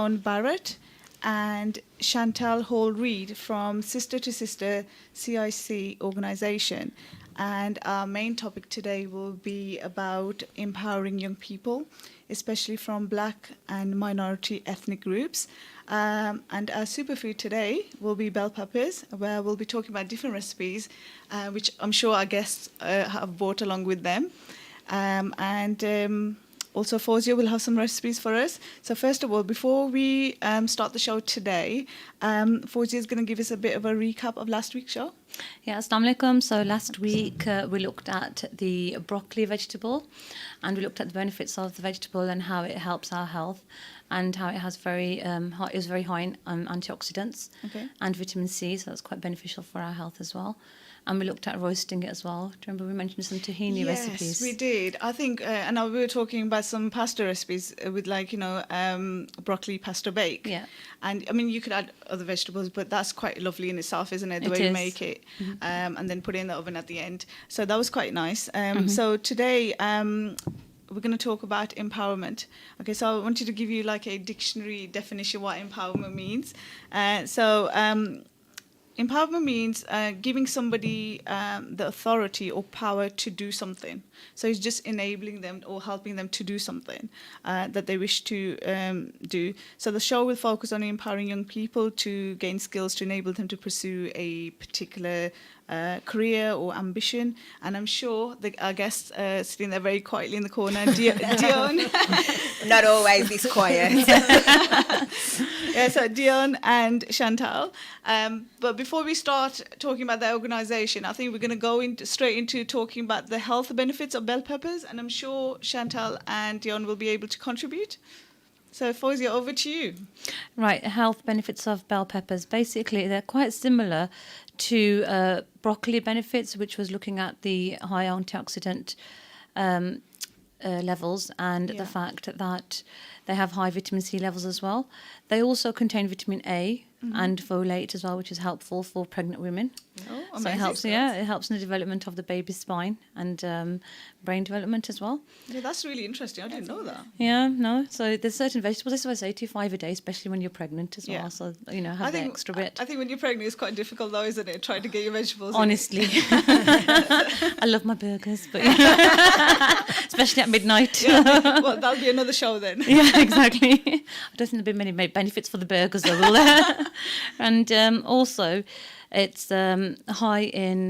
Barrett and Chantal Hall Reid from Sister to Sister CIC organization. And our main topic today will be about empowering young people, especially from Black and minority ethnic groups. And our superfood today will be bell peppers, where we'll be talking about different recipes, which I'm sure our guests have brought along with them. And also, Fawzia will have some recipes for us. So first of all, before we start the show today, Fawzia is going to give us a bit of a recap of last week's show. Yeah, Assalamu alaikum. So last week we looked at the broccoli vegetable, and we looked at the benefits of the vegetable and how it helps our health, and how it has it was very high in antioxidants and vitamin C, so that's quite beneficial for our health as well. And we looked at roasting it as well. Do you remember we mentioned some tahini recipes? Yes, we did. I think, and we were talking about some pasta recipes with broccoli pasta bake. Yeah. And I mean, you could add other vegetables, but that's quite lovely in itself, isn't it? The way you make it, and then put it in the oven at the end. So that was quite nice. So today, we're going to talk about empowerment. Okay, so I wanted to give you like a dictionary definition of what empowerment means. Empowerment means giving somebody the authority or power to do something. So it's just enabling them or helping them to do something that they wish to do. So the show will focus on empowering young people to gain skills to enable them to pursue a particular career or ambition. And I'm sure our guests sitting there very quietly in the corner, Dion. Not always this quiet. Yeah, so Dion and Chantal. But before we start talking about their organisation, I think we're going to go straight into talking about the health benefits of bell peppers, and I'm sure Chantal and Dion will be able to contribute. So Fawzia, over to you. Right, health benefits of bell peppers. Basically, they're quite similar to broccoli benefits, which was looking at the high antioxidant levels and the fact that they have high vitamin C levels as well. They also contain vitamin A and folate as well, which is helpful for pregnant women. Oh, amazing. So it helps, it helps in the development of the baby's spine and brain development as well. Yeah, that's really interesting. I didn't know that. Yeah, no. So there's certain vegetables. This is what I say, 5 a day, especially when you're pregnant as well. So have the extra bit. I think when you're pregnant, it's quite difficult, though, isn't it? Trying to get your vegetables. Honestly, I love my burgers, but especially at midnight. Yeah, well, that'll be another show then. Yeah, exactly. I don't think there'll be many benefits for the burgers, though, will there? And also, it's high in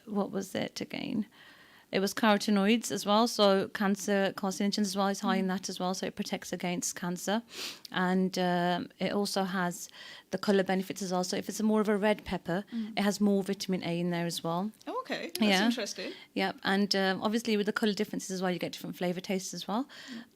what was it again? It was carotenoids as well, so cancer carcinogens as well is high in that as well, so it protects against cancer. And it also has the colour benefits as well. So if it's more of a red pepper, it has more vitamin A in there as well. Oh, okay, that's interesting. Yeah, and obviously with the colour differences as well, you get different flavour tastes as well.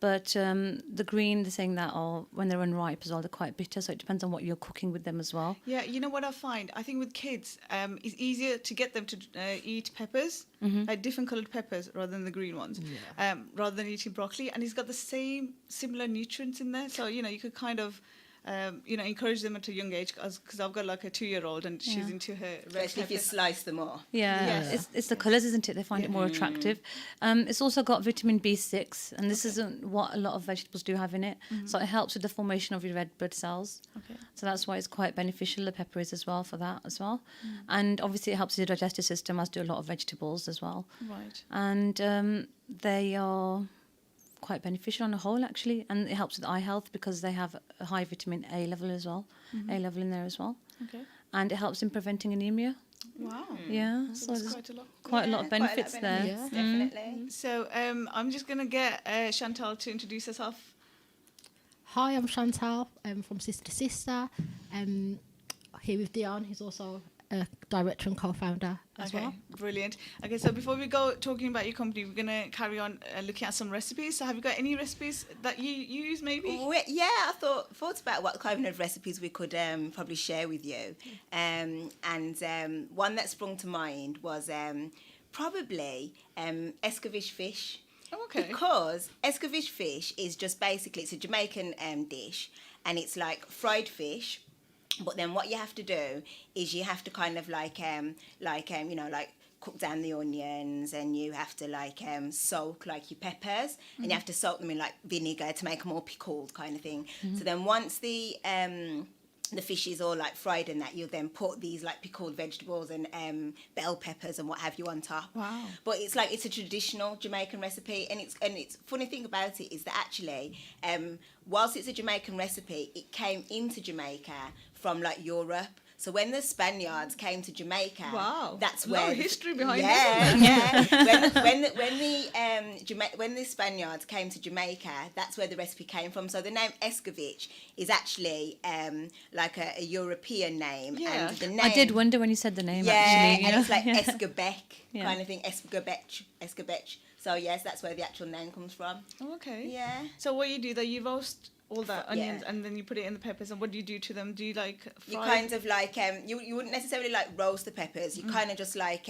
But the green, they're saying that when they're unripe as well, they're quite bitter, so it depends on what you're cooking with them as well. Yeah, you know what I find? I think with kids, it's easier to get them to eat peppers, like different coloured peppers rather than the green ones, rather than eating broccoli. And it's got the similar nutrients in there, so, you could kind of encourage them at a young age, because I've got like a 2-year-old and she's into her red Especially if you slice them off. Yeah. It's the colours, isn't it? They find it more attractive. It's also got vitamin B6, and this isn't what a lot of vegetables do have in it. So it helps with the formation of your red blood cells. Okay. So that's why it's quite beneficial, the pepper is as well, for that as well. And obviously it helps with your digestive system, as do a lot of vegetables as well. Right. And they are quite beneficial on the whole, actually, and it helps with eye health because they have a high vitamin A level as well, A level in there as well. Okay. And it helps in preventing anemia. Wow. Yeah, so That's there's quite a lot. quite a lot of benefits there. Yes, definitely. So I'm just going to get Chantal to introduce herself. Hi, I'm Chantal from Sister to Sister. Here with Dion, who's also a director and co-founder as well. Brilliant. Okay, so before we go talking about your company, we're going to carry on looking at some recipes. So have you got any recipes that you use, maybe? I thought about what kind of recipes we could probably share with you. And one that sprung to mind was probably escovitch fish. Oh, okay. Because escovitch fish is just basically, it's a Jamaican dish, and it's like fried fish. But then what you have to do is you have to kind of like cook down the onions, and you have to like soak like your peppers, and you have to soak them in like vinegar to make them all pickled kind of thing. So then once the fish is all like fried and that, you'll then put these like pickled vegetables and bell peppers and what have you on top. Wow. But it's like, it's a traditional Jamaican recipe, and it's funny thing about it is that actually whilst it's a Jamaican recipe, it came into Jamaica from like Europe. So when the Spaniards came to Jamaica, Wow. that's A lot where of history behind yeah. When the Spaniards came to Jamaica, that's where the recipe came from. So the name escovitch is actually like a European name, Yeah. and the name I did wonder when you said the name. yeah, Actually, and it's like yeah. escobec kind of thing, escobec. So yes, that's where the actual name comes from. Oh, okay. Yeah. So what you do, that you roast all the onions Yeah. and then you put it in the peppers, and what do you do to them? Do you like fry? You kind of like you wouldn't necessarily like roast the peppers. You kind of just like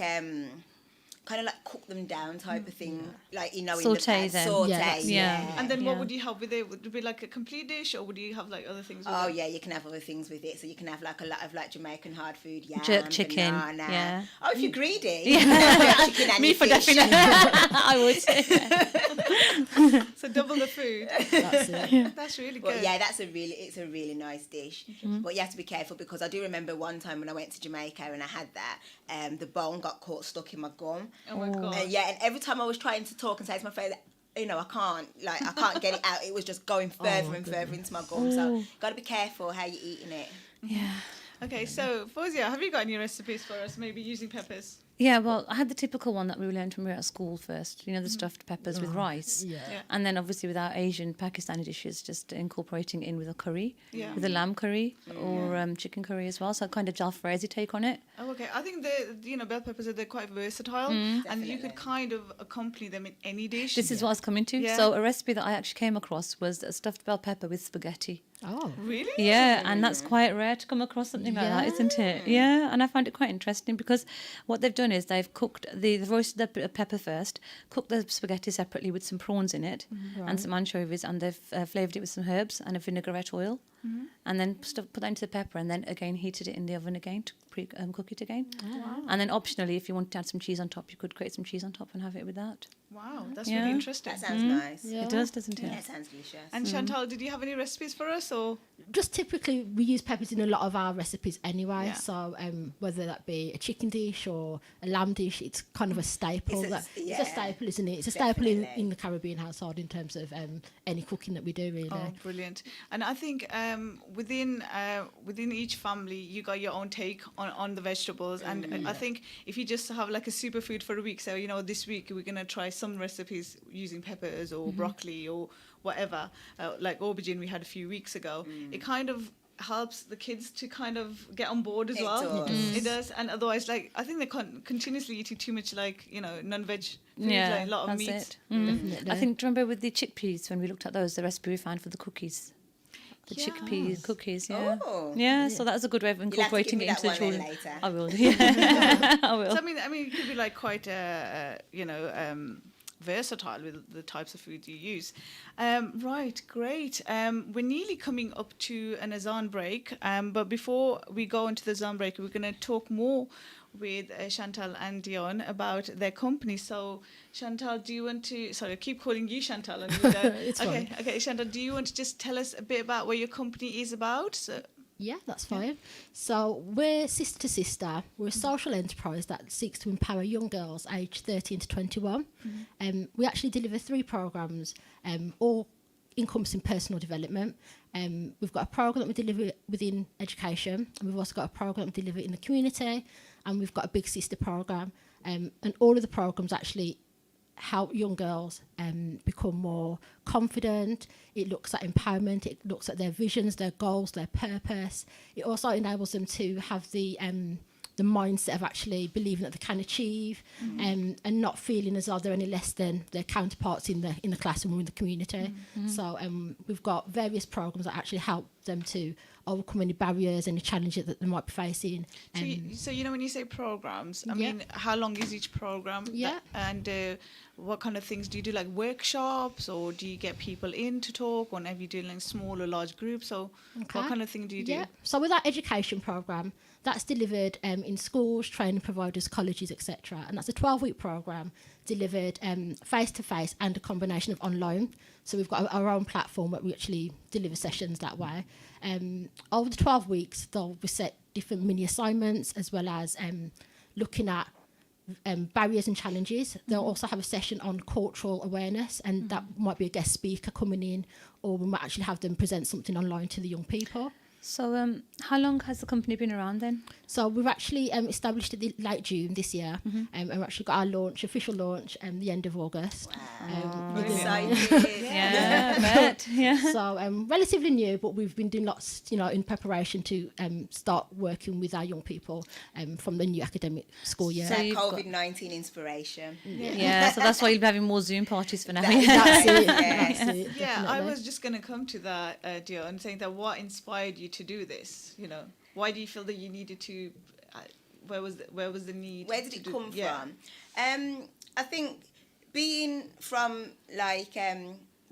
kind of like cook them down type of thing, like in the Saute pan. them. Saute, Yeah, yeah. And then what Yeah. would you have with it? Would it be like a complete dish, or would you have like other things with Oh it? yeah, you can have other things with it. So you can have like a lot of like Jamaican hard food, yam, Jerk chicken, banana. yeah. Oh, if you're greedy, you can have jerk chicken and Me your for fish. definite. I would. So double the food. That's it. That's really But good. yeah, it's a really nice dish. But you have to be careful, because I do remember one time when I went to Jamaica and I had that, the bone got caught stuck in my gum. Oh my god. Yeah, and every time I was trying to talk and say to my friend, I can't get it out. It was just going further and further into my gum. So got to be careful how you're eating it. Yeah. Okay, so Fawzia, have you got any recipes for us? Maybe using peppers. Yeah, well, I had the typical one that we learned when we were at school first, you know, the stuffed peppers with rice. Yeah. Yeah. And then obviously with our Asian Pakistani dishes, just incorporating in with a curry, Yeah. with a lamb curry or chicken curry as well. So kind of jalfrezi take on it. Oh, okay. I think bell peppers, they're quite versatile, and you could kind of accompany them in any dish. This is what I was coming to. Yeah. So a recipe that I actually came across was a stuffed bell pepper with spaghetti. Oh. Really? Yeah, and that's quite rare to come across something like that, isn't it? Yeah, and I found it quite interesting because what they've done is they've cooked they've roasted the pepper first, cooked the spaghetti separately with some prawns in it and some anchovies, and they've flavoured it with some herbs and a vinaigrette oil, and then put that into the pepper, and then again heated it in the oven again to cook it again. And then optionally, if you wanted to add some cheese on top, you could grate some cheese on top and have it with that. Wow, that's Yeah. really interesting. That sounds nice. Yeah. It does, doesn't it? Yeah, it sounds delicious. And Chantal, did you have any recipes for us, or? Just typically, we use peppers in a lot of our recipes anyway. Yeah. So whether that be a chicken dish or a lamb dish, it's kind of a staple. It's It's a staple, isn't it? It's a staple in Definitely. the Caribbean household in terms of any cooking that we do, really. Oh, brilliant! And I think within each family, you got your own take on the vegetables. And I think if you just have like a superfood for a week, so this week we're gonna try some recipes using peppers or broccoli or whatever, like aubergine we had a few weeks ago. It kind of helps the kids to kind of get on board as It well. does. It does. And otherwise, like, I think they're continuously eating too much, like, non-veg food, Yeah, like a lot of that's meat. it. Definitely. I think, do you remember with the chickpeas when we looked at those, the recipe we found for the cookies? The chickpea Yes. cookies, yeah. Oh. Yeah, so that's a good way of You'll have to incorporating give it me into the that one then children. later. I will, yeah. I will. So I mean, it could be like quite, versatile with the types of food you use. Right, great. We're nearly coming up to an Azan break, but before we go into the Azan break, we're going to talk more with Chantal and Dion about their company. So, Chantal, do you want to? Sorry, I keep calling you Chantal. And you, It's okay, fine. okay, Chantal, do you want to just tell us a bit about what your company is about? So, Yeah, that's fine. So we're Sister to Sister. We're a social enterprise that seeks to empower young girls aged 13 to 21. We actually deliver 3 programmes, all encompassing personal development. We've got a programme that we deliver within education, and we've also got a programme we deliver in the community, and we've got a Big Sister programme. And all of the programmes actually help young girls become more confident. It looks at empowerment. It looks at their visions, their goals, their purpose. It also enables them to have the mindset of actually believing that they can achieve, and not feeling as though they're any less than their counterparts in the classroom or in the community. So we've got various programs that actually help them to overcome any barriers, any challenges that they might be facing. So you know, when you say programs, I Yeah. mean, how long is each program? Yeah. And what kind of things do you do, like workshops, or do you get people in to talk, or have you do like small or large groups? So Okay. what kind of thing do you do? Yeah. So with our education program, that's delivered in schools, training providers, colleges, etc. And that's a 12-week program delivered face to face and a combination of online. So we've got our own platform where we actually deliver sessions that way. Over the 12 weeks, they'll be set different mini assignments as well as looking at barriers and challenges. They'll also have a session on cultural awareness, and that might be a guest speaker coming in, or we might actually have them present something online to the young people. So, how long has the company been around then? So we've actually established it late June this year, and we've actually got our official launch, the end of August. Excited. Yeah, I bet. Yeah. So relatively new, but we've been doing lots, in preparation to start working with our young people from the new academic school year. That you've got- COVID-19 inspiration. Yeah, so that's why you'll be having more Zoom parties for now. That's That's right, it. yes. That's it. Yeah, I definitely. was just going to come to that, Dio, and saying that what inspired you to do this? You know, why do you feel that you needed to? Where was the need? Where did to it do- come yeah. from? I think being from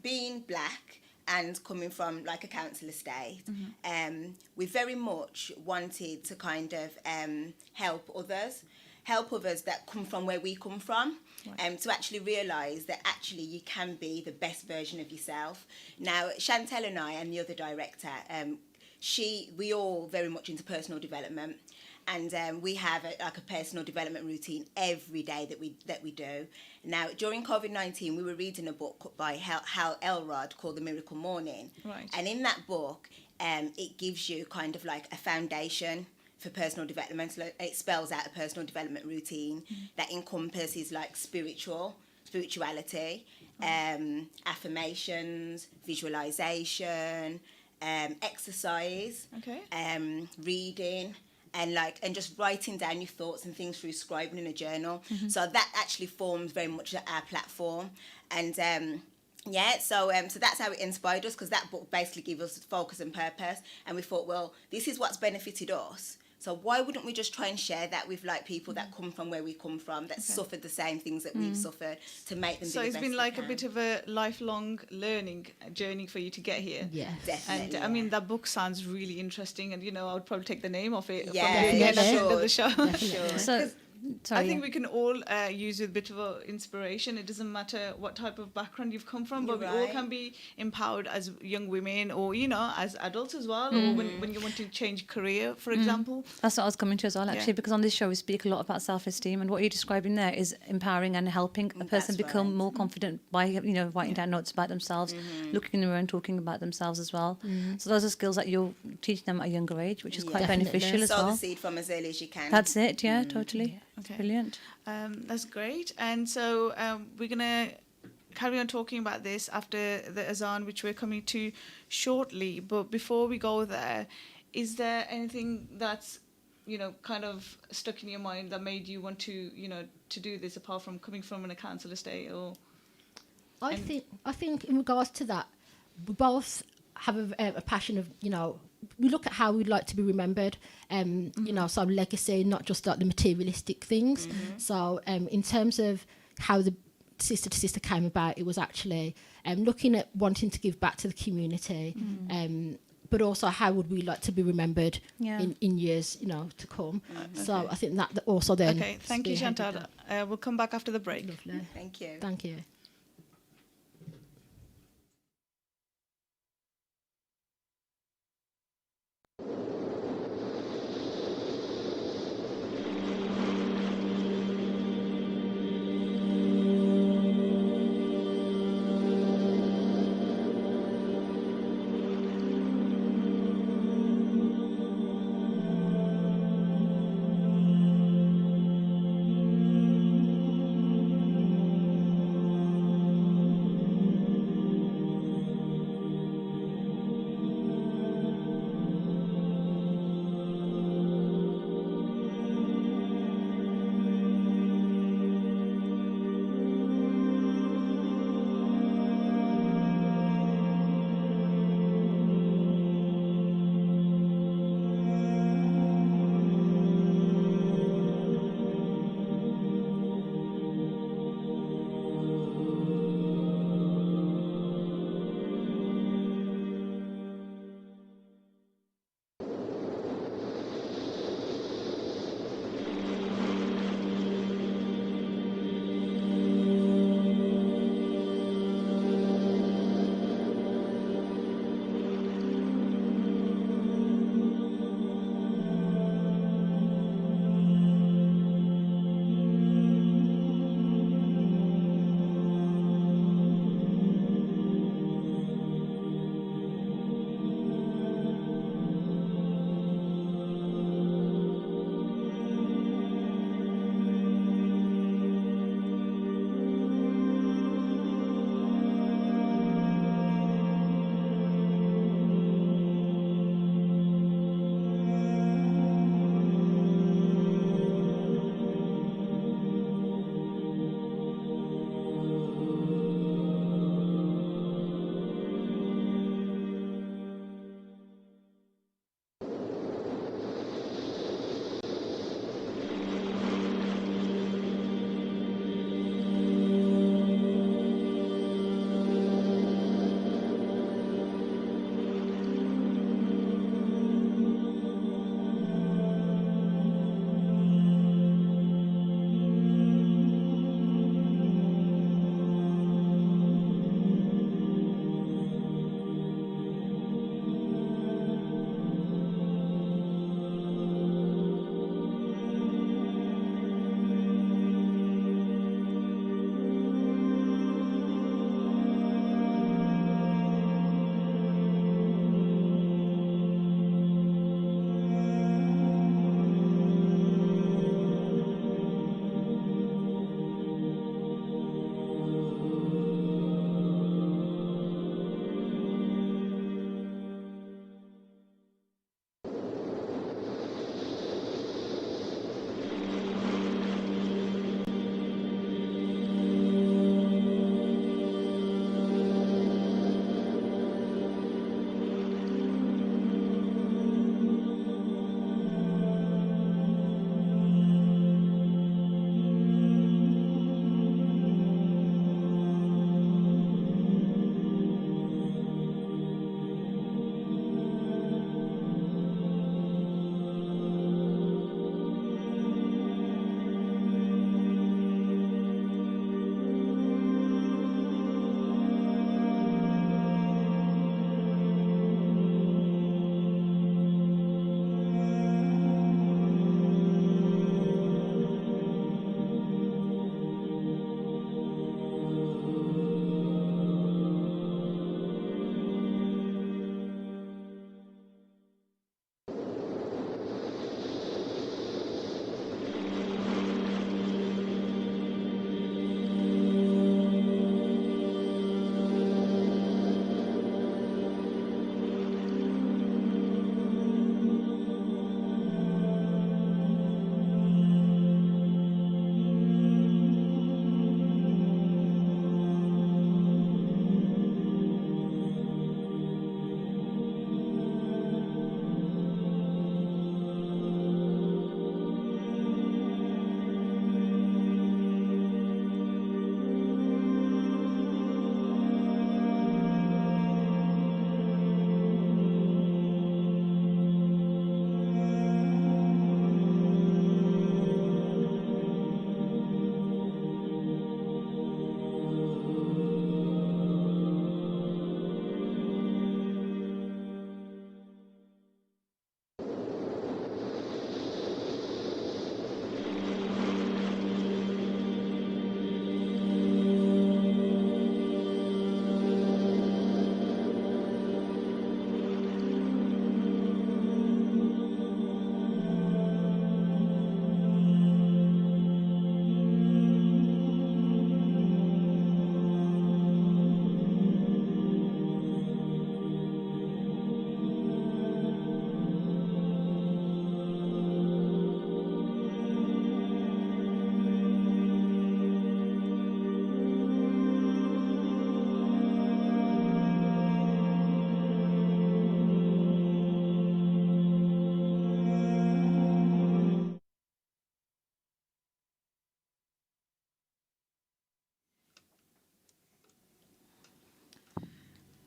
being black and coming from like a council estate, we very much wanted to kind of help others that come from where we come from, to actually realise that actually you can be the best version of yourself. Now, Chantel and I and the other director, we all very much into personal development, and we have a personal development routine every day that we do. Now, during COVID-19, we were reading a book by Hal Elrod called The Miracle Morning, Right. and in that book, it gives you kind of like a foundation for personal development. So it spells out a personal development routine that encompasses like spirituality, affirmations, visualization, exercise, Okay. reading, and just writing down your thoughts and things through scribing in a journal. So that actually forms very much our platform, and so that's how it inspired us, because that book basically gave us focus and purpose, and we thought, well, this is what's benefited us. So why wouldn't we just try and share that with like people that come from where we come from, that suffered the same things that we've suffered, to make them. So be the it's best been they like a can. bit of a lifelong learning journey for you to get here. Yeah. Definitely. And I mean, that book sounds really interesting, and I would probably take the name off it Yeah, from the yeah, end of the sure. show. Sure. So, sorry. I think we can all use a bit of inspiration. It doesn't matter what type of background you've come from, but You're we all right. can be empowered as young women, or as adults as well, or when you want to change career, for example. That's what I was coming to as well, actually, Yeah. because on this show we speak a lot about self-esteem, and what you're describing there is empowering and helping a person That's become right. more confident by writing down notes about themselves, looking in the mirror and talking about themselves as well. So those are skills that you're teaching them at a younger age, which is quite Definitely. beneficial as Sow the well. seed from as early as you can. That's it, yeah, totally. Okay. Brilliant. That's great. And so we're going to carry on talking about this after the Azan, which we're coming to shortly. But before we go there, is there anything that's, kind of stuck in your mind that made you want to, to do this, apart from coming from a council estate? Or I think in regards to that, we both have a passion of, we look at how we'd like to be remembered, some legacy, not just like the materialistic things. So in terms of how the Sister to Sister came about, it was actually looking at wanting to give back to the community, but also how would we like to be remembered Yeah. in years, to come. So I think that also then... okay, thank you, spearheaded Chantal. that. We'll come back after the break. Lovely. Thank you. Thank you.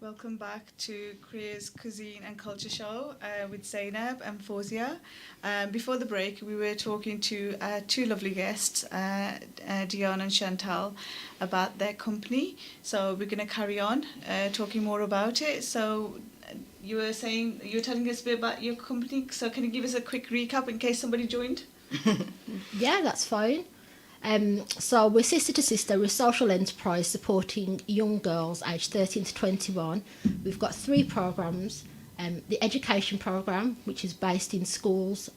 Welcome back to Korea's Cuisine and Culture Show with Zainab and Fawzia. Before the break, we were talking to two lovely guests, Dion and Chantal, about their company. So we're going to carry on talking more about it. So you were telling us a bit about your company. So can you give us a quick recap in case somebody joined? Yeah, that's fine. So we're Sister to Sister, we're a social enterprise supporting young girls aged 13 to 21. We've got 3 programmes. The education programme, which is based in schools,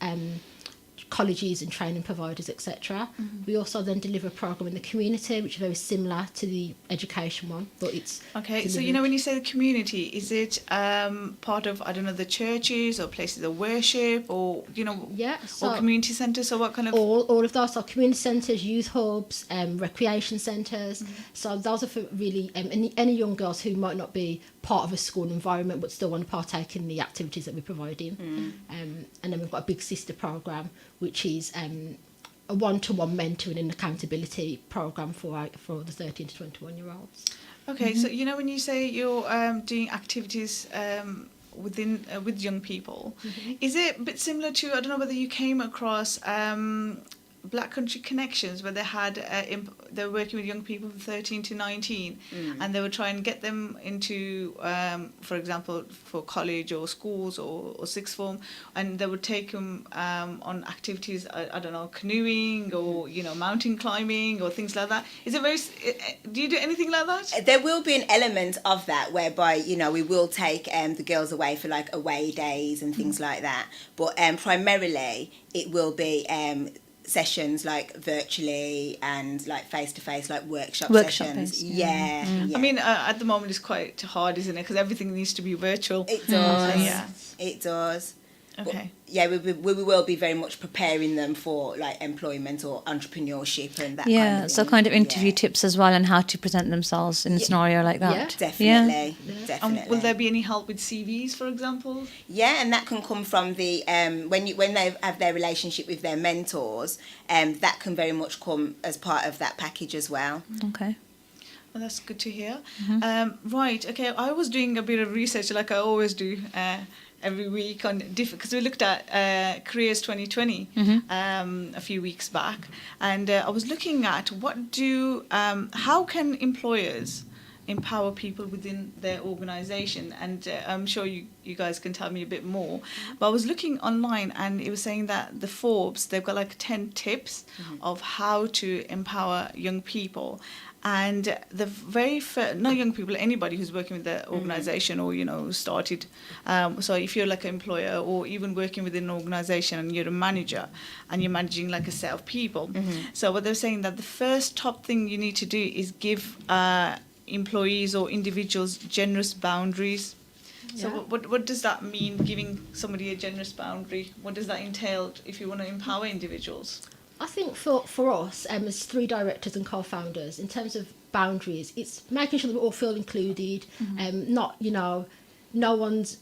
colleges and training providers, etc. We also then deliver a programme in the community, which is very similar to the education one, but it's Okay, so delivered. when you say the community, is it part of, I don't know, the churches or places of worship or, Yeah, or so community centres? So what kind of... all of those are community centres, youth hubs, recreation centres. So those are for really any young girls who might not be part of a school environment but still want to partake in the activities that we're providing. And then we've got a big sister programme, which is a one-to-one mentoring and accountability programme for the 13 to 21-year-olds. Okay, so when you say you're doing activities with young people, is it a bit similar to, I don't know whether you came across Black Country Connections, where they had they were working with young people from 13 to 19, and they would try and get them into, for example, for college or schools or sixth form, and they would take them on activities, I don't know, canoeing or mountain climbing or things like that. Is it very? Do you do anything like that? There will be an element of that whereby we will take the girls away for like away days and things like that, but primarily it will be sessions like virtually and like face to face, like workshop sessions. based, Yeah. I mean, at the moment it's quite hard, isn't it? Because everything needs to be virtual. It does. Yeah. It does. Okay. But, yeah, we will be very much preparing them for like employment or entrepreneurship and that kind Yeah, of so thing. kind of interview Yeah. tips as well and how to present themselves in a scenario like that. Definitely. Definitely. Will there be any help with CVs, for example? Yeah, and that can come from the when they have their relationship with their mentors, that can very much come as part of that package as well. Okay. Well, that's good to hear. Right, okay, I was doing a bit of research like I always do every week on different, because we looked at Careers 2020 a few weeks back, and I was looking at how can employers empower people within their organisation, and I'm sure you guys can tell me a bit more. But I was looking online, and it was saying that the Forbes, they've got like 10 tips of how to empower young people. And the very first, not young people, anybody who's working with the organisation or started. So if you're like an employer or even working within an organisation and you're a manager and you're managing like a set of people. So what they're saying that the first top thing you need to do is give employees or individuals generous boundaries. So what does that mean, giving somebody a generous boundary? What does that entail if you want to empower individuals? I think for us, as 3 directors and co-founders, in terms of boundaries, it's making sure that we all feel included, not, no one's,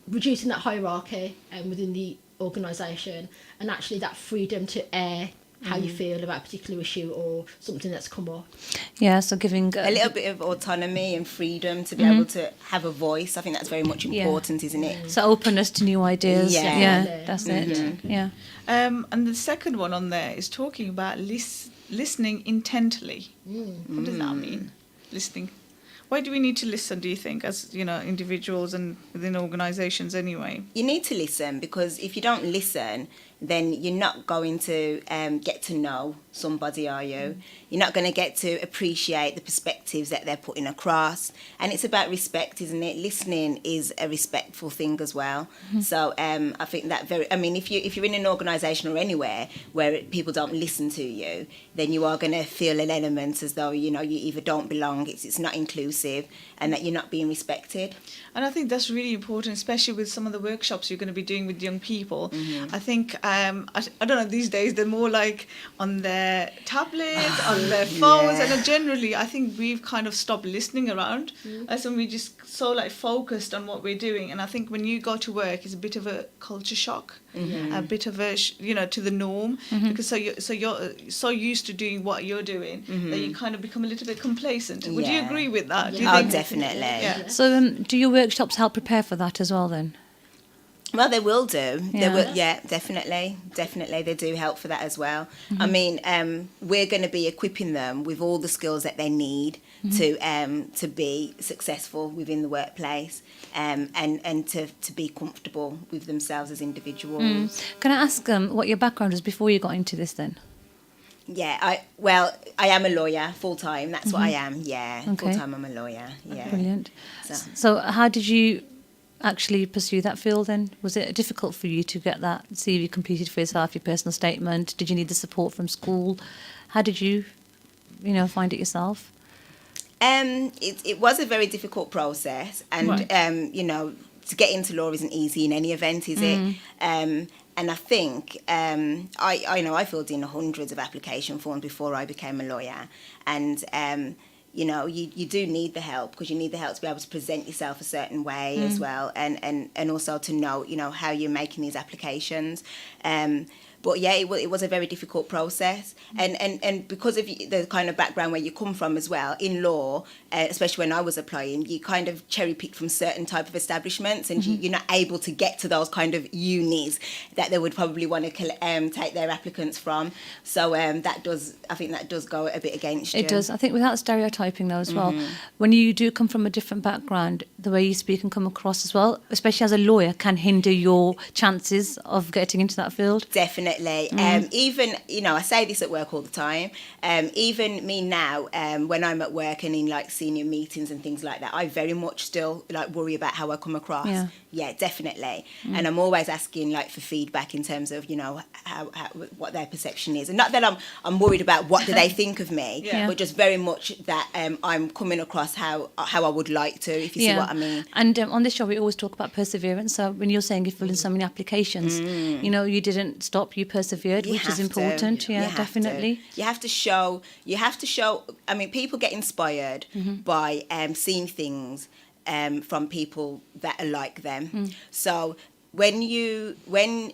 reducing that hierarchy within the organisation, and actually that freedom to air how you feel about a particular issue or something that's come up. Yeah, so giving A little bit of autonomy and freedom to be able to have a voice. I think that's very much important, isn't it? so openness to new ideas. Yeah. Yeah, that's it. Yeah. And the second one on there is talking about listening intently. What does that mean? Listening. Why do we need to listen, do you think, as individuals and within organisations anyway? You need to listen, because if you don't listen, then you're not going to get to know somebody, are you? You're not going to get to appreciate the perspectives that they're putting across. And it's about respect, isn't it? Listening is a respectful thing as well. So I think that if you're in an organisation or anywhere where people don't listen to you, then you are going to feel an element as though, you either don't belong, it's not inclusive, and that you're not being respected. And I think that's really important, especially with some of the workshops you're going to be doing with young people. I think, I don't know, these days they're more like on their tablets, on their phones, and generally I think we've kind of stopped listening around. So we just so like focused on what we're doing. And I think when you go to work, it's a bit of a culture shock, a bit of a, to the norm, because you're so used to doing what you're doing that you kind of become a little bit complacent. Would you agree with that? that? Do you Oh, think? definitely. Yeah. So, do your workshops help prepare for that as well then? Well, they will do. They Yeah. will, yeah, definitely. They do help for that as well. I mean, we're going to be equipping them with all the skills that they need to be successful within the workplace, and to be comfortable with themselves as individuals. Can I ask what your background was before you got into this then? Yeah, I am a lawyer full time. That's what I am. Yeah, Okay. full time. I'm a lawyer. Yeah. Brilliant. So- So, how did you actually pursue that field then? Was it difficult for you to get that CV completed for yourself, your personal statement? Did you need the support from school? How did you, find it yourself? It was a very difficult process, and Right. to get into law isn't easy in any event, is it? And I think I filled in hundreds of application forms before I became a lawyer, and you do need the help, because you need the help to be able to present yourself a certain way as well, and also to know how you're making these applications. But yeah, it was a very difficult process, and because of the kind of background where you come from as well in law, especially when I was applying, you kind of cherry picked from certain type of establishments, and you're not able to get to those kind of unis that they would probably want to take their applicants from. So I think that does go a bit against you. It does. I think without stereotyping though as well, when you do come from a different background, the way you speak and come across as well, especially as a lawyer, can hinder your chances of getting into that field. Definitely. Even, I say this at work all the time. Even me now, when I'm at work and in like senior meetings and things like that, I very much still like worry about how I come across. Yeah, definitely. And I'm always asking like for feedback in terms of, how what their perception is. And not that I'm worried about what do they think of me, but just very much that I'm coming across how I would like to, if you see what I mean. And on this show, we always talk about perseverance. So when you're saying you filled in so many applications, you didn't stop, you persevered, You which is have to. important. You Yeah, have to. definitely. You have to show. I mean, people get inspired by seeing things from people that are like them. So when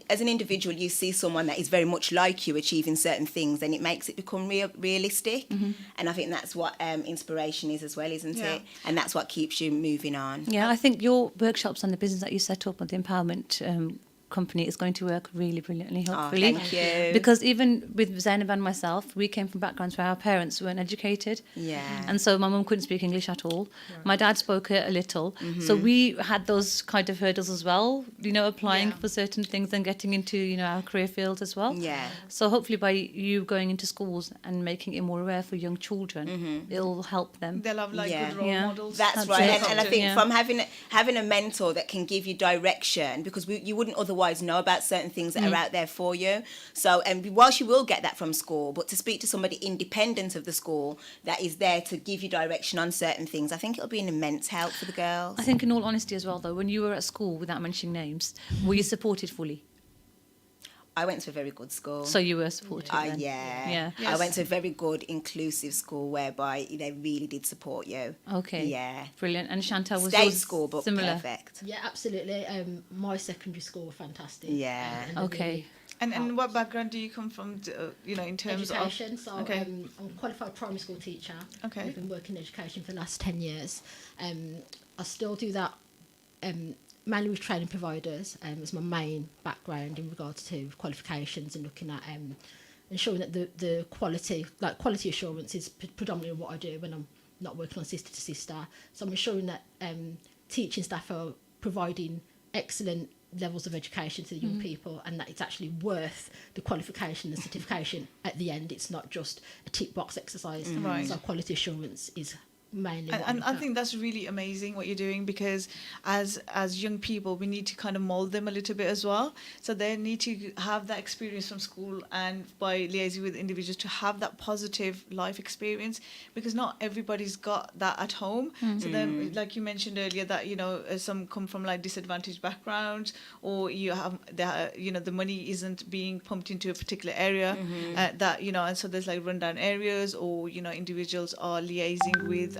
as an individual you see someone that is very much like you achieving certain things, then it makes it become realistic. And I think that's what inspiration is as well, isn't it? And that's what keeps you moving on. Yeah, I think your workshops and the business that you set up and the empowerment company is going to work really brilliantly, hopefully. Thank you. Because even with Zainab and myself, we came from backgrounds where our parents weren't educated. Yeah. And so my mum couldn't speak English at all. My dad spoke it a little. So we had those kind of hurdles as well, applying for certain things and getting into, our career fields as well. Yeah. So hopefully by you going into schools and making it more aware for young children, it'll help them. They'll have like good role Yeah. models. That's That's right, it. and I think Yeah. from having a mentor that can give you direction, because you wouldn't otherwise know about certain things that are out there for you. So, and whilst you will get that from school, but to speak to somebody independent of the school that is there to give you direction on certain things, I think it'll be an immense help for the girls. I think in all honesty as well, though, when you were at school, without mentioning names, were you supported fully? I went to a very good school. So you were supported then? Yeah. Yeah. I went to a very good, inclusive school whereby they really did support you. Okay. Yeah. Brilliant. And Chantal, was State yours school, but similar? perfect. Yeah, absolutely. My secondary school were fantastic. Yeah. And they Okay. really And helped. what background do you come from, in terms Education. of... So Okay. I'm a qualified primary school teacher. Okay. I've been working in education for the last 10 years. I still do that mainly with training providers as my main background in regards to qualifications and looking at ensuring that the quality assurance is predominantly what I do when I'm not working on sister to sister. So I'm ensuring that teaching staff are providing excellent levels of education to the young people, and that it's actually worth the qualification, the certification at the end. It's not just a tick box exercise. Right. So quality assurance is mainly what And look I at. think that's really amazing what you're doing, because as young people we need to kind of mold them a little bit as well, so they need to have that experience from school and by liaising with individuals to have that positive life experience, because not everybody's got that at home. So then, like you mentioned earlier, that some come from like disadvantaged backgrounds, or you have the money isn't being pumped into a particular area, that and so there's like rundown areas, or individuals are liaising with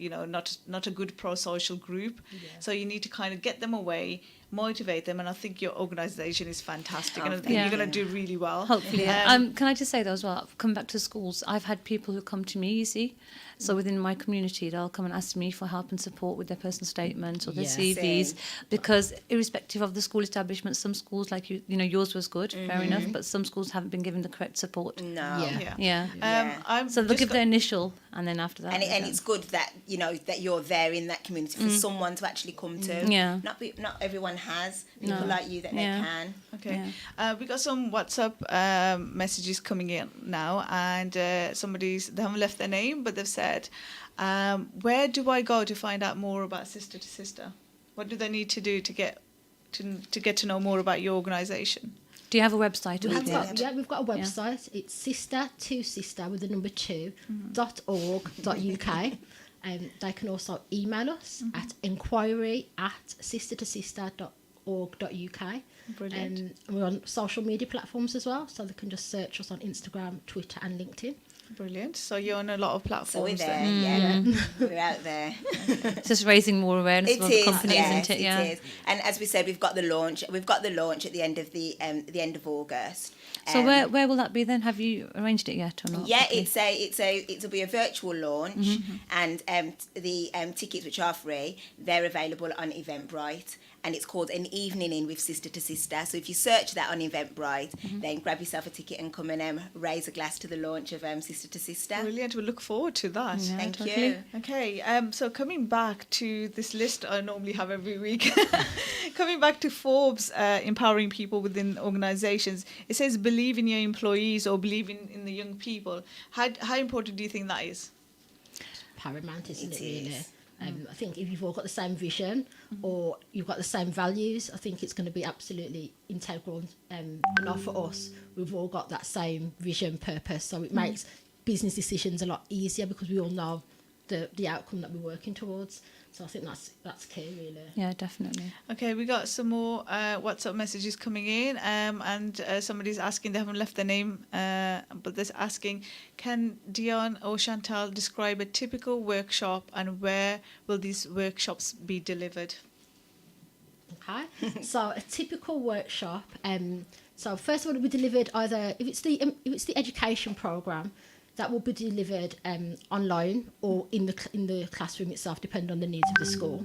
not a good pro-social group. So you need to kind of get them away, motivate them, and I think your organisation is fantastic, and I think Yeah. you're going to do really well. Hopefully. Can I just say though as well, coming back to schools, I've had people who come to me, you see. So within my community, they'll come and ask me for help and support with their personal statements or their Yeah. CVs, Same. because irrespective of the school establishment, some schools, like yours was good, fair enough, but some schools haven't been given the correct support. No. Yeah. Yeah. Yeah. I'm So they'll just give go- their initial, and then after that. And, they and don't. it's good that that you're there in that community for someone to actually come to. Yeah. Not everyone has people No. like you that Yeah. they can. Okay. We got some WhatsApp messages coming in now, and they haven't left their name, but they've said, where do I go to find out more about Sister to Sister? What do they need to do to get to know more about your organisation? Do you have a website? or We anything? do. We've got a website. It's sister2sister with the number 2.org.uk. They can also email us at inquiry@sistertosister.org.uk. Brilliant. And we're on social media platforms as well, so they can just search us on Instagram, Twitter, and LinkedIn. Brilliant. So you're on a lot of So platforms. we're there, then. yeah. We're out there. It's just raising more awareness It of other is, companies, yes, isn't it? Yeah. it is. And as we said, we've got the launch. We've got the launch at the end of the end of August. So where will that be then? Have you arranged it yet or not? Yeah, properly? it'll be a virtual launch, and the tickets, which are free, they're available on Eventbrite, and it's called An Evening In with Sister to Sister. So if you search that on Eventbrite, then grab yourself a ticket and come and raise a glass to the launch of Sister to Sister. Brilliant. We look forward to that. Yeah, Thank totally. you. Okay, so coming back to this list I normally have every week, coming back to Forbes empowering people within organisations, it says believe in your employees or believe in the young people. How important do you think that is? Paramount, isn't it, It really? is. I think if you've all got the same vision or you've got the same values, I think it's going to be absolutely integral. And not for us, we've all got that same vision, purpose, so it makes business decisions a lot easier because we all know the outcome that we're working towards. So I think that's key, really. Yeah, definitely. Okay, we got some more WhatsApp messages coming in, and somebody's asking, they haven't left their name, but they're asking, can Dion or Chantal describe a typical workshop and where will these workshops be delivered? Okay, so a typical workshop. So first of all, it'll be delivered either if it's the education program, that will be delivered online or in the classroom itself, depending on the needs of the school.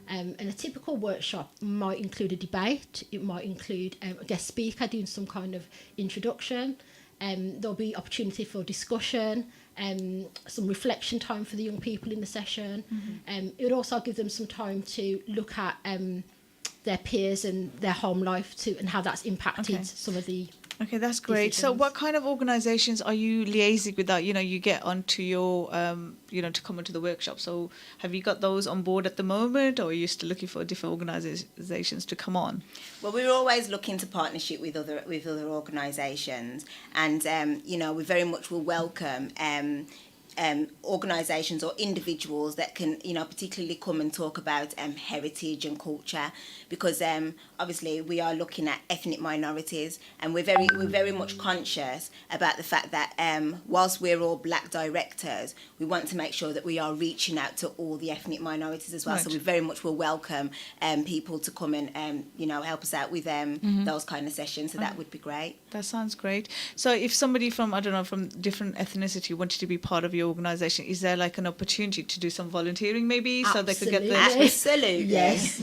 And a typical workshop might include a debate. It might include a guest speaker doing some kind of introduction. There'll be opportunity for discussion, some reflection time for the young people in the session. It would also give them some time to look at their peers and their home life and how that's impacted Okay. some of the. Okay, that's great. So decisions. what kind of organisations are you liaising with that, you get onto your, to come onto the workshop? So have you got those on board at the moment, or are you still looking for different organisations to come on? Well, we're always looking to partnership with other organisations, and we very much will welcome organisations or individuals that can, particularly come and talk about heritage and culture, because obviously we are looking at ethnic minorities, and we're very much conscious about the fact that whilst we're all black directors, we want to make sure that we are reaching out to all the ethnic minorities as well. Right. So we very much will welcome people to come and help us out with those kind of sessions. So that would be great. That sounds great. So if somebody from different ethnicity wanted to be part of your organisation, is there like an opportunity to do some volunteering maybe, so they could get the... Absolutely. Yes.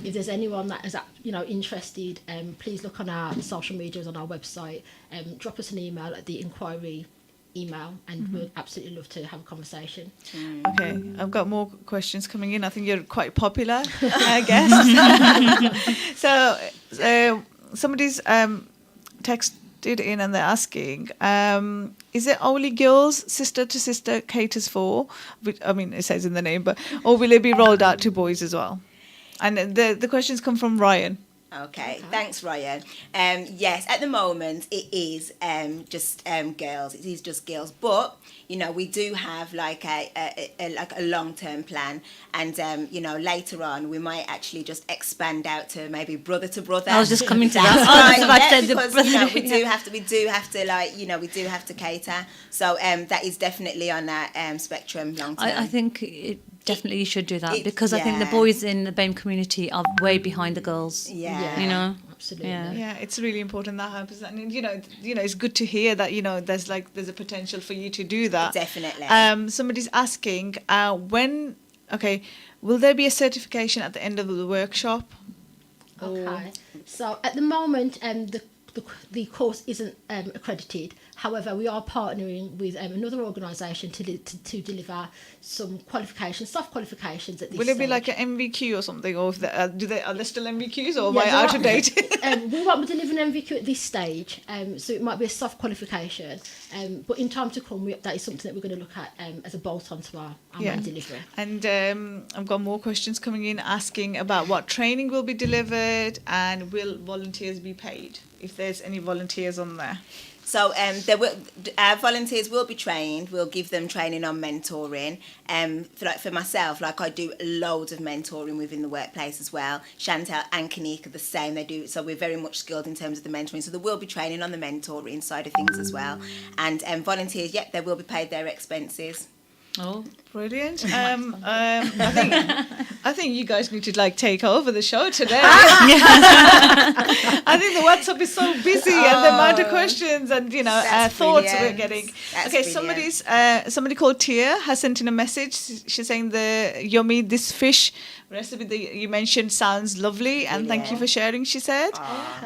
If there's anyone that is interested, please look on our social medias on our website. Drop us an email at the inquiry email, and we'd absolutely love to have a conversation. Okay, I've got more questions coming in. I think you're quite popular, I guess. So somebody's texted in and they're asking, is it only girls Sister to Sister caters for? I mean, it says in the name, or will it be rolled out to boys as well? And the questions come from Ryan. Okay, thanks, Ryan. Yes, at the moment it is just girls. It is just girls, but we do have like a long term plan, and later on we might actually just expand out to maybe brother to brother. I was just coming to That's that. I was right, about to yeah, say the because brother. we do have to we do have to cater. So that is definitely on that spectrum long term. I think it definitely you should do that it- because I think the yeah. boys in the BAME community are way behind the girls. Yeah. You know? Absolutely. Yeah. Yeah, it's really important that happens, and it's good to hear that there's a potential for you to do that. Definitely. Somebody's asking when. Okay, will there be a certification at the end of the workshop? Okay. So at the moment, the course isn't accredited. However, we are partnering with another organisation to deliver some qualifications, soft qualifications at this Will it be stage. like an MVQ or something, or if are there still MVQs, or am Yeah, I there out are- of date? We won't be delivering MVQ at this stage, so it might be a soft qualification. But in time to come, that is something that we're going to look at as a bolt-on to our Yeah. main delivery. And I've got more questions coming in asking about what training will be delivered and will volunteers be paid, if there's any volunteers on there. So our volunteers will be trained. We'll give them training on mentoring. For myself, like I do loads of mentoring within the workplace as well. Chantal and Kanika the same. They do. So we're very much skilled in terms of the mentoring. So there will be training on the mentoring side of things as well. And volunteers, they will be paid their expenses. Oh. Brilliant. I think you guys need to take over the show today. I think the WhatsApp is so busy, and the amount of questions and That's thoughts we're brilliant. getting. That's Okay, brilliant. somebody called Tia has sent in a message. She's saying the yummy this fish recipe that you mentioned sounds lovely, and thank you for sharing. She said.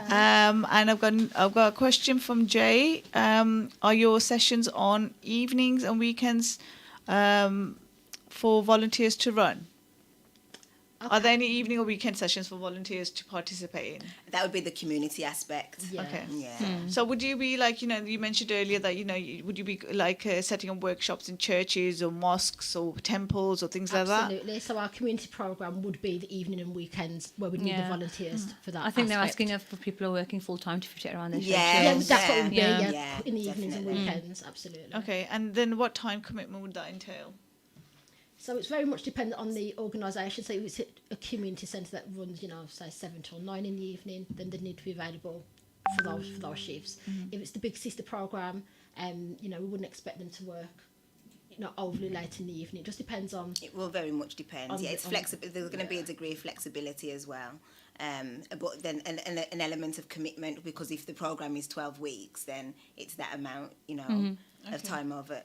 And I've got a question from Jay. Are your sessions on evenings and weekends? For volunteers to run? Are there any evening or weekend sessions for volunteers to participate in? That would be the community aspect. Yeah. Okay. Yeah. So would you be you mentioned earlier that, would you be setting up workshops in churches or mosques or temples or things like that? Absolutely. So our community programme would be the evening and weekends where we need the Yeah. volunteers for that. I think they're aspect. asking for people who are working full time to fit it around their Yeah. Yeah, schedules. that's what it would be. Yeah. Yeah, Yeah, in the evenings and definitely. weekends. Absolutely. Okay, and then what time commitment would that entail? So it's very much dependent on the organisation. So if it's a community centre that runs, say 7 till 9 in the evening, then they need to be available for those shifts. If it's the big sister programme, we wouldn't expect them to work, overly late in the evening. It just depends on. It will very much depend. On Yeah, the- it's on- flexible. There's going to be a degree of flexibility as well. But then an element of commitment, because if the program is 12 weeks, then it's that amount, of time over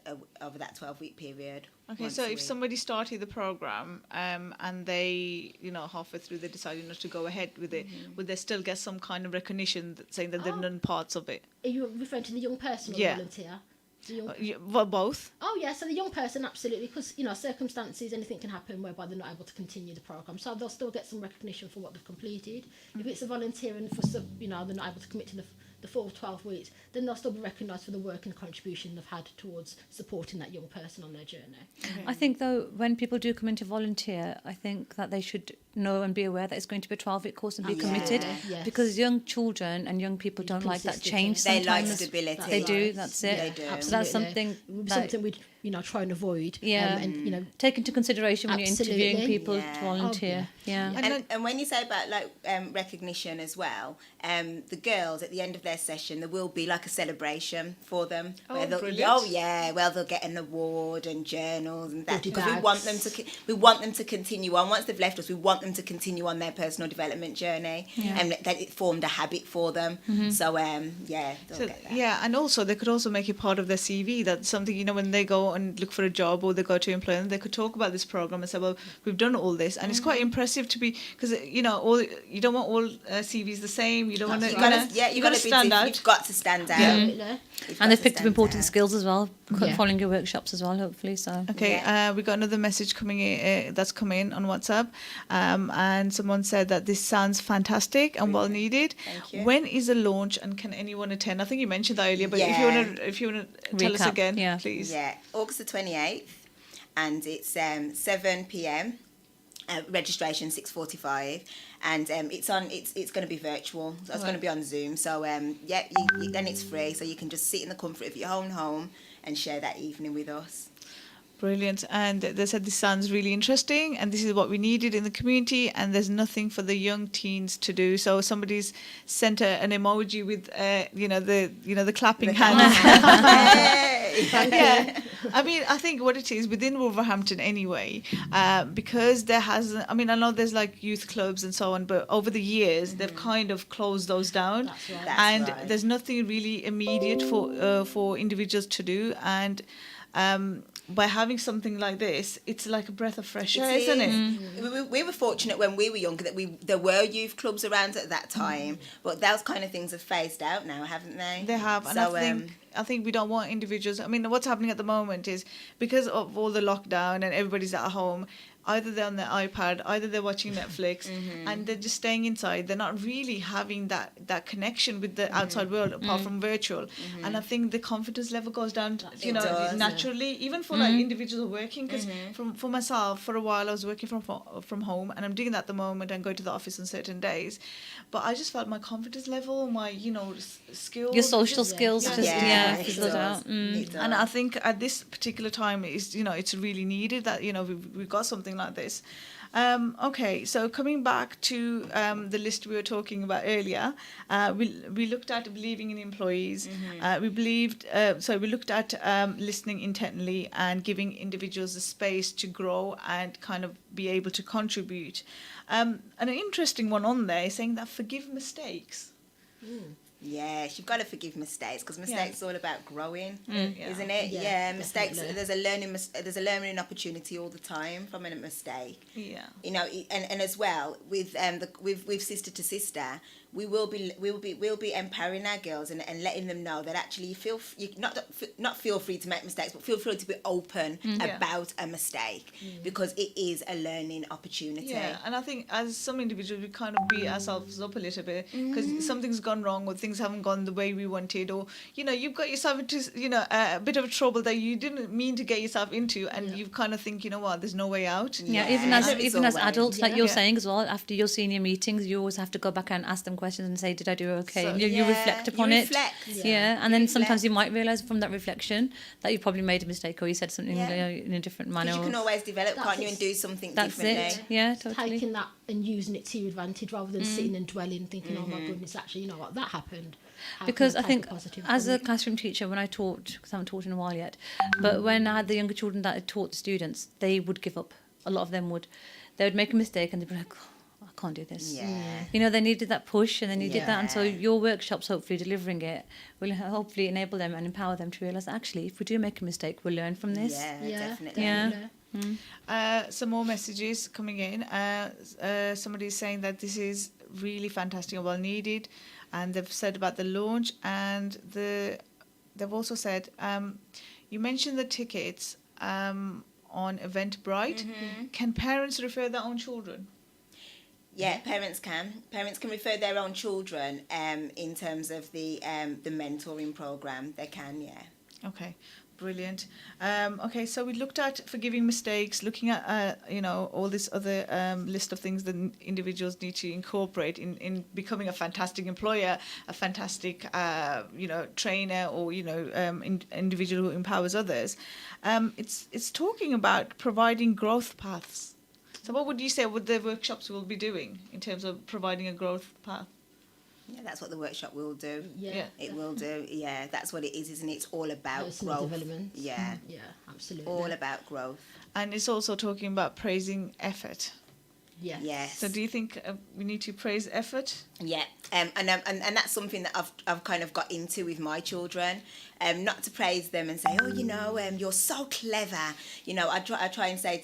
that 12-week period. Okay, once so a if week. somebody started the program and they, halfway through they decided not to go ahead with it, would they still get some kind of recognition saying that they've done parts of it? Are you referring to the young person or Yeah. the volunteer? The young, Well, both. Oh yeah, so the young person absolutely, because circumstances, anything can happen whereby they're not able to continue the program, so they'll still get some recognition for what they've completed. If it's a volunteer and for some, they're not able to commit to the full 12 weeks, then they'll still be recognised for the work and contribution they've had towards supporting that young person on their journey. I think, though, when people do come in to volunteer, I think that they should know and be aware that it's going to be a 12-week course and be Yeah. committed. Yes. Because young children and young people don't like that Consistency. change They like sometimes. stability. They do, Right. that's it. They do. So that's Absolutely. something It would be that something we'd try and avoid. Yeah. And take into consideration when you're interviewing Absolutely. people Yeah. to volunteer. Oh, yeah. And when you say about recognition as well, the girls at the end of their session, there will be like a celebration for them. Oh, where they'll- brilliant. Oh yeah, well they'll get an award and journals and that, Goodie because we bags. want them to continue on. Once they've left us, we want them to continue on their personal development journey, and that it formed a habit for them. So they'll So, get that. yeah, and also they could also make it part of their CV. That's something, when they go and look for a job or they go to employment, they could talk about this program and say, well, we've done all this. And it's quite impressive to be, because, you don't want all CVs the same. You don't want to, You gotta, you got to stand out. You've got to stand out. Absolutely. You've got And they've to picked up stand important out. skills as well, Yeah. following your workshops as well, hopefully. So Okay, we got another message coming in, that's come in on WhatsApp, and someone said that this sounds fantastic and well needed. Thank you. When is the launch and can anyone attend? I think you mentioned that earlier, but if you wanna tell us Recap, again, yeah. please. Yeah, August the 28th, and it's 7 p.m. registration 6:45, and it's going to be virtual, so it's going to be on Zoom. So then it's free, so you can just sit in the comfort of your own home and share that evening with us. Brilliant. And they said this sounds really interesting, and this is what we needed in the community, and there's nothing for the young teens to do. So somebody's sent an emoji with the clapping hands. Yeah. I mean, I think what it is within Wolverhampton anyway, because there has, I mean, I know there's like youth clubs and so on, but over the years they've kind of closed those down. That's right. That's right. There's nothing really immediate for individuals to do, and by having something like this, it's like a breath of fresh air, isn't it? We were fortunate when we were younger that there were youth clubs around at that time, but those kind of things have phased out now, haven't they? They have, and So, I think we don't want individuals. I mean, what's happening at the moment is because of all the lockdown and everybody's at home, either they're on their iPad, either they're watching Netflix, and they're just staying inside. They're not really having that connection with the outside world apart from virtual. And I think the confidence level goes down, does, naturally, even for like individuals working. Because for myself, for a while, I was working from home, and I'm doing that at the moment and going to the office on certain days. But I just felt my confidence level, my skills, Your social skills just it fizzled does. out. It does. and I think at this particular time is it's really needed that we've got something like this. Okay, so coming back to the list we were talking about earlier, we looked at believing in employees. We looked at listening intently and giving individuals the space to grow and kind of be able to contribute. And an interesting one on there is saying that forgive mistakes. Yes, you've got to forgive mistakes, because mistakes are all about growing, Yeah. isn't it? Yeah, Yeah, mistakes. definitely. There's a learning opportunity all the time from a mistake. Yeah. And as well with Sister to Sister, we'll be empowering our girls and letting them know that actually you not feel free to make mistakes, but feel free to be open about a mistake, because it is a learning opportunity. Yeah, and I think as some individuals, we kind of beat ourselves up a little bit because something's gone wrong or things haven't gone the way we wanted, or you've got yourself into a bit of trouble that you didn't mean to get yourself into, and you kind of think, what, there's no way out. Yeah, Yeah, even as adults, like you're Yeah. saying as well, after your senior meetings, you always have to go back and ask them questions and say, did I do okay? So- And you reflect upon you it. reflect. Yeah, and You then sometimes reflect. you might realise from that reflection that you probably made a mistake or you said something in a different manner. Because you can always develop, That's can't you, it. and do something That's differently. it. Yeah, totally. Taking that and using it to your advantage rather than sitting and dwelling, thinking, oh my goodness, actually, you know what, that happened. How can Because I take think the positive as from a it? classroom teacher, when I taught, because I haven't taught in a while yet, but when I had the younger children that I taught the students, they would give up. A lot of them would. They would make a mistake and they'd be like, oh, I can't do this. Yeah. They needed that push and they needed that. And so Yeah. your workshops, hopefully delivering it, will hopefully enable them and empower them to realise that actually, if we do make a mistake, we'll learn from this. Yeah, definitely. Yeah. Some more messages coming in. Somebody is saying that this is really fantastic and well needed, and they've said about the launch, and they've also said you mentioned the tickets on Eventbrite. Can parents refer their own children? Yeah, parents can. Parents can refer their own children in terms of the mentoring program. They can, yeah. Okay, brilliant. Okay, so we looked at forgiving mistakes, looking at all this other list of things that individuals need to incorporate in becoming a fantastic employer, a fantastic trainer, or individual who empowers others. It's talking about providing growth paths. So what would you say what the workshops will be doing in terms of providing a growth path? Yeah, that's what the workshop will do. Yeah. It will do. Yeah, that's what it is, isn't it? It's all about Personal growth. development. Yeah, Yeah, absolutely. all about growth. And it's also talking about praising effort. Yes. Yes. So do you think we need to praise effort? Yeah, and that's something that I've kind of got into with my children. Not to praise them and say, you're so clever. I try and say,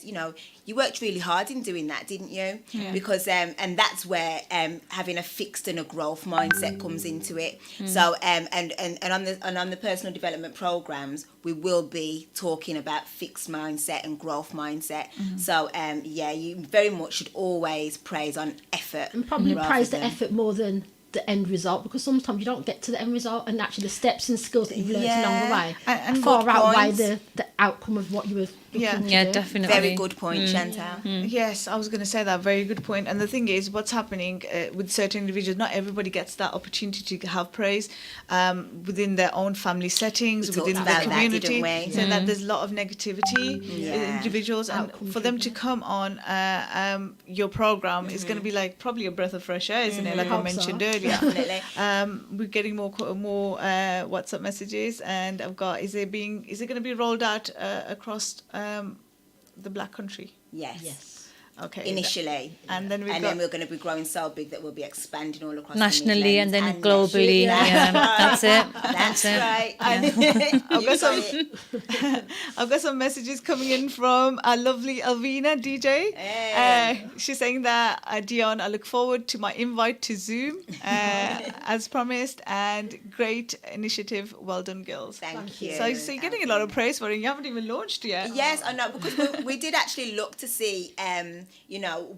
you worked really hard in doing that, didn't you? Yeah. Because and that's where having a fixed and a growth mindset comes into it. So and on the personal development programs, we will be talking about fixed mindset and growth mindset. So you very much should always praise on effort, And probably rather praise the than- effort more than the end result, because sometimes you don't get to the end result, and actually the steps and skills that you've learned along the way And far good outweigh points. the outcome of what you were Yeah. looking to Yeah, do. definitely. Very good point, Chantal. Yes, I was going to say that. Very good point. And the thing is, what's happening with certain individuals, not everybody gets that opportunity to have praise within their own family settings, We talked within the about that, community. didn't we? So that there's a lot of negativity Yeah. individuals, and Outcome for them to driven. come on your program is going to be like probably a breath of fresh air, isn't it? Like I Hope so. mentioned earlier. Definitely. We're getting more WhatsApp messages, and I've got is it going to be rolled out across the Black Country? Yes. Yes. Okay. Initially. And then we've And got then we're going to be growing so big that we'll be expanding all across Nationally the and Midlands then globally. nationally. That's it. That's it. right. I've You got got some it. I've got some messages coming in from our lovely Alvina DJ. Hey. She's saying that Dion, I look forward to my invite to Zoom as promised, and great initiative. Well done, girls. Thank you. So you're getting a lot of praise for it. You haven't even launched yet. Yes, I know, because we did actually look to see,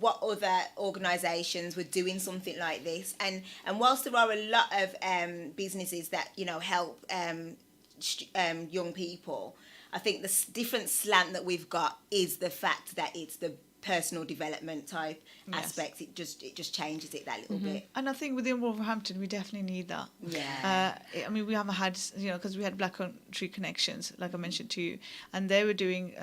what other organisations were doing something like this, and whilst there are a lot of businesses that help young people, I think the different slant that we've got is the fact that it's the personal development type aspect. It just changes it that little bit. And I think within Wolverhampton, we definitely need that. Yeah. I mean, we haven't had, because we had Black Country Connections, like I mentioned to you, and they were doing,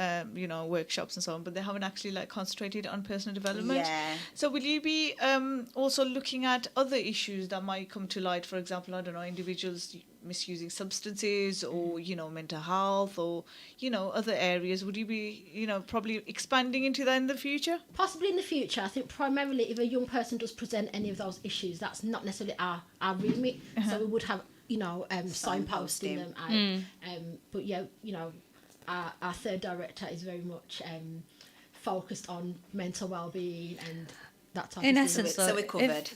workshops and so on, but they haven't actually like concentrated on personal development. Yeah. So will you be also looking at other issues that might come to light? For example, I don't know, individuals misusing substances, or mental health, or other areas. Would you be probably expanding into that in the future? Possibly in the future. I think primarily if a young person does present any of those issues, that's not necessarily our remit. So we would have signposting them out. But yeah, our third director is very much focused on mental well-being and that type In of essence, thing. So we're covered.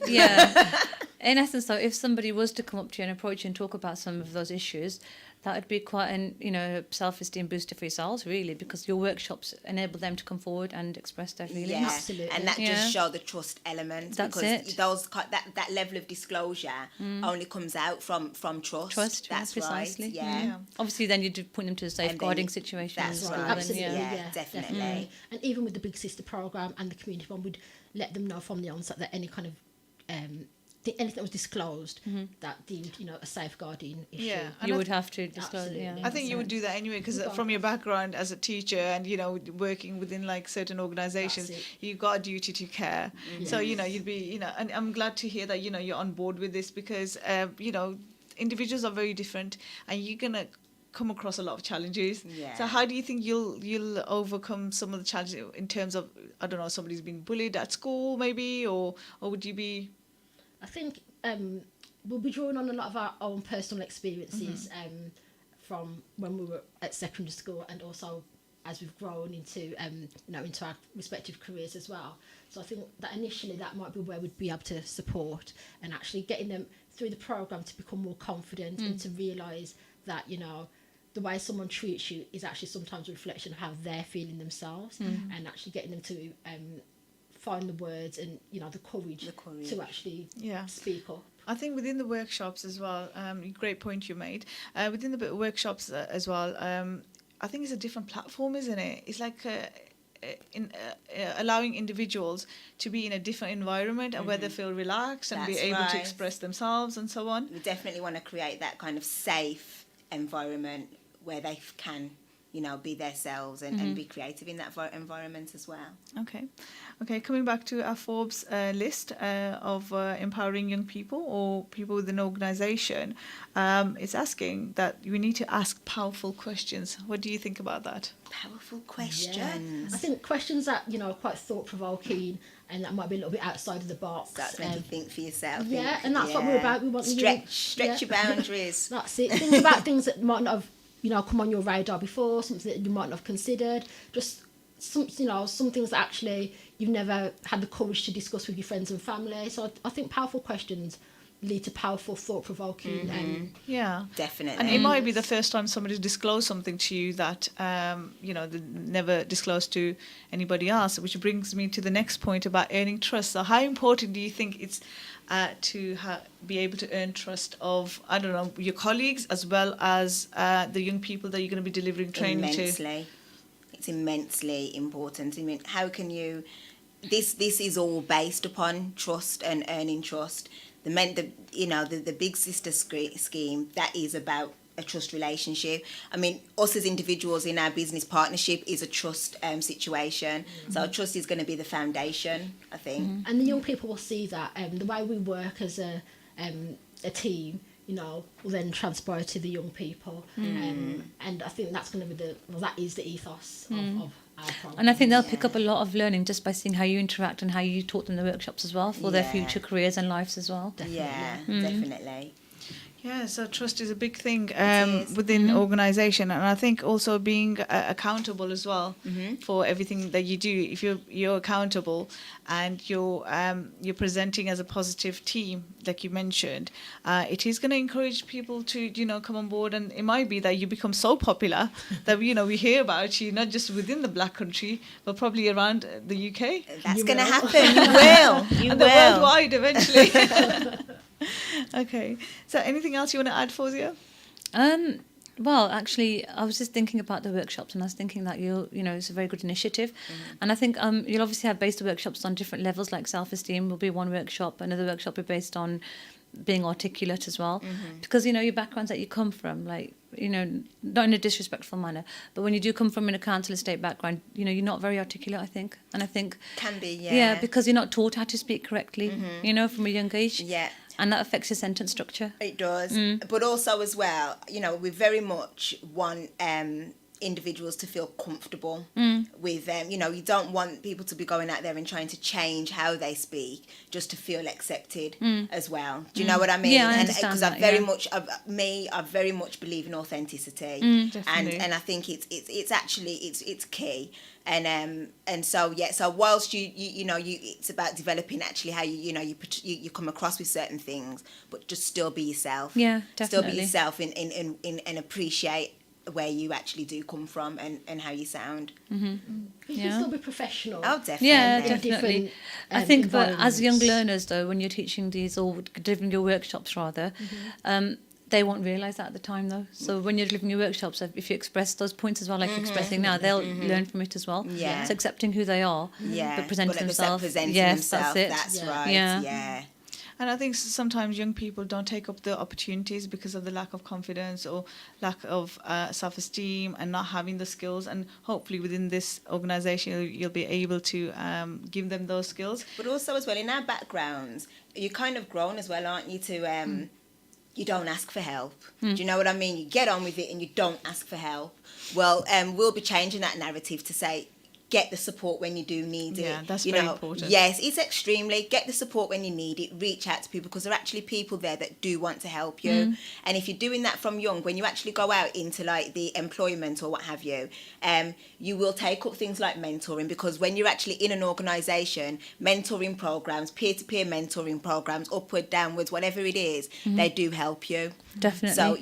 In essence, though, if somebody was to come up to you and approach you and talk about some of those issues, that would be quite an self-esteem booster for yourselves, really, because your workshops enable them to come forward and express their feelings. Yeah, Absolutely. and that Yeah. just show the trust element. That's because it. that level of disclosure only comes out from trust. Trust, yeah, That's precisely. right. Yeah. Obviously, then you'd point them to a safeguarding then- situation. that's as right. well, then, Absolutely, yeah, definitely. And even with the Big Sister program and the community one, we'd let them know from the onset that any kind of anything that was disclosed that deemed a safeguarding issue. Yeah. And You I would have to disclose. Absolutely. Yeah. I think you would do that anyway, because Regardless. from your background as a teacher and working within like certain organizations, That's it. you've got a duty to care. So you'd be and I'm glad to hear that you're on board with this, because individuals are very different, and you're gonna come across a lot of challenges. Yeah. So how do you think you'll overcome some of the challenges in terms of, I don't know, somebody's been bullied at school maybe, or would you be? I think we'll be drawing on a lot of our own personal experiences from when we were at secondary school, and also as we've grown into into our respective careers as well. So I think that initially that might be where we'd be able to support, and actually getting them through the program to become more confident and to realise that the way someone treats you is actually sometimes a reflection of how they're feeling themselves, and actually getting them to find the words and the courage to actually speak up. I think within the workshops as well, great point you made. Within the workshops as well, I think it's a different platform, isn't it? It's like allowing individuals to be in a different environment and where they feel relaxed and be That's able to right. express themselves and so on. We definitely want to create that kind of safe environment where they can be themselves and be creative in that environment as well. Okay, coming back to our Forbes list of empowering young people or people with an organisation, it's asking that we need to ask powerful questions. What do you think about that? Powerful Yeah. questions. I think questions that are quite thought-provoking and that might be a little bit outside of the box. That's when you think for yourself. Yeah, and that's what we're about. We want stretch your boundaries. That's it. Think about things that might not have come on your radar before, something that you might not have considered. Just some things that actually you've never had the courage to discuss with your friends and family. So I think powerful questions lead to powerful, thought-provoking. Yeah, Definitely. and it might be the first time somebody disclosed something to you that they never disclosed to anybody else, which brings me to the next point about earning trust. So how important do you think it's to be able to earn trust of, I don't know, your colleagues as well as the young people that you're going to be delivering training Immensely. it's immensely important. I mean, how can you? This is all based upon trust and earning trust. The Big Sister scheme, that is about a trust relationship. I mean, us as individuals in our business partnership is a trust situation. So trust is going to be the foundation, I think. And the young people will see that the way we work as a team, will then transpire to the young people. And I think that's going to be that is the ethos of our program. And I think they'll pick up a lot of learning just by seeing how you interact and how you taught them the workshops as well for their future careers and lives as well. Definitely. Yeah, definitely. Yeah, so trust is a big thing within organisation, and I think also being accountable as well for everything that you do. If you're accountable and you're presenting as a positive team, like you mentioned, it is going to encourage people to come on board, and it might be that you become so popular that we hear about you not just within the Black country but probably around the UK. That's going to happen. You will. You and will. Worldwide eventually. Okay. So anything else you want to add, Fawzia? Well, actually, I was just thinking about the workshops, and I was thinking that it's a very good initiative, and I think you'll obviously have based workshops on different levels, like self-esteem will be one workshop, another workshop will be based on being articulate as well, because your backgrounds that you come from, like not in a disrespectful manner, but when you do come from a council estate background, you're not very articulate, I think, and I think can be yeah because you're not taught how to speak correctly, from a young age. Yeah. And that affects your sentence structure. It does. But also as well, we very much want individuals to feel comfortable with them. You don't want people to be going out there and trying to change how they speak just to feel accepted as well. Do you know what I mean? Yeah, I understand because that, I very much believe in authenticity, and I think it's actually key. And so whilst you it's about developing actually how you come across with certain things, but just still be yourself. Yeah, Still definitely. be yourself and appreciate where you actually do come from and how you sound. You can still be professional. Oh, definitely. Yeah, in definitely. different, I think that as young environments. learners, though, when you're teaching these or delivering your workshops, rather, they won't realise that at the time, though. So when you're delivering your workshops, if you express those points as well, like you're expressing now, they'll learn from it as well. Yeah. So accepting who they are, Yeah. but presenting themselves. Presenting Yes, themselves. that's it. That's Yeah. right. Yeah. Yeah. And I think sometimes young people don't take up the opportunities because of the lack of confidence or lack of self-esteem and not having the skills. And hopefully within this organisation, you'll be able to give them those skills. But also as well, in our backgrounds, you're kind of grown as well, aren't you, to you don't ask for help. Do you know what I mean? You get on with it and you don't ask for help. Well, we'll be changing that narrative to say, get the support when you do need it. Yeah, that's very important. Yes, it's extremely. Get the support when you need it. Reach out to people because there are actually people there that do want to help you. And if you're doing that from young, when you actually go out into like the employment or what have you, you will take up things like mentoring, because when you're actually in an organisation, mentoring programs, peer-to-peer mentoring programs, upward, downwards, whatever it is, they do help you. Definitely. So,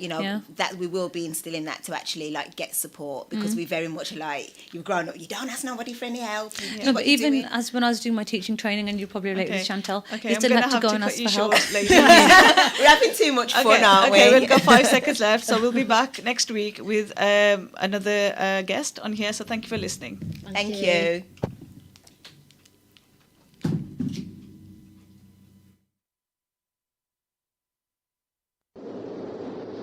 that we will be instilling that to actually like get support, because we very much like, you've grown up, you don't ask nobody for any help. You do No, what but you're even doing. as when I was doing my teaching training, and you probably relate with Chantal, Okay, you I'm still gonna had to have go to and cut ask you for help. short, ladies. We're having too much fun, aren't we? Okay, we've got 5 seconds left, so we'll be back next week with another guest on here. So thank you for listening. Thank you.